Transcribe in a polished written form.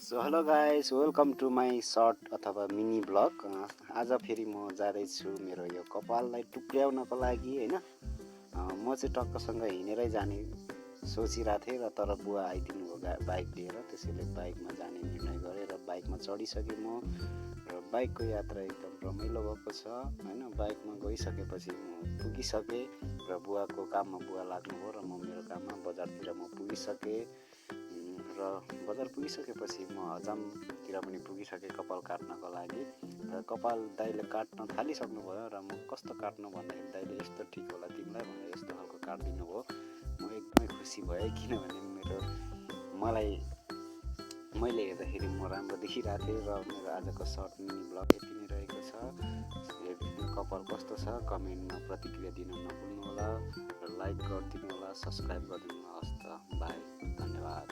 So hello guys, welcome to my short अथवा mini blog. आज फेरि म जाँदैछु मेरो यो कपाललाई टुक्र्याउनको लागि होइन। म चाहिँ टक्कसँग हिँडेरै जाने सोचिरहेको थिएँ र तर बुवा आइदिनु भयो बाइक लिएर, त्यसैले बाइकमा जाने निर्णय गरेँ र बाइकमा चढिसकेँ म। र बाइकको यात्रा एकदम रमाइलो भएको छ होइन। बाइकमा गइसकेपछि म पुगिसकेँ र बुवाको काममा बुवा लाग्नुभयो र म मेरो काममा बजारतिर म पुगिसकेँ। र बजार पुगिसकेपछि म हजामतिर पनि पुगिसकेँ कपाल काट्नको लागि। र कपाल दाइले काट्न थालिसक्नुभयो र म कस्तो काट्नु भन्दाखेरि दाइले यस्तो ठिक होला तिमीलाई भनेर यस्तो खालको काटिदिनु भयो। म एकदमै खुसी भएँ, किनभने मैले हेर्दाखेरि म राम्रो देखिरहेको थिएँ। र मेरो आजको सर्ट मिनी ब्लग यति नै रहेको छ। कपाल कस्तो छ कमेन्टमा प्रतिक्रिया दिन नभुल्नु होला र लाइक गरिदिनु होला, सब्सक्राइब गरिदिनु होला। हस् त, बाई, धन्यवाद।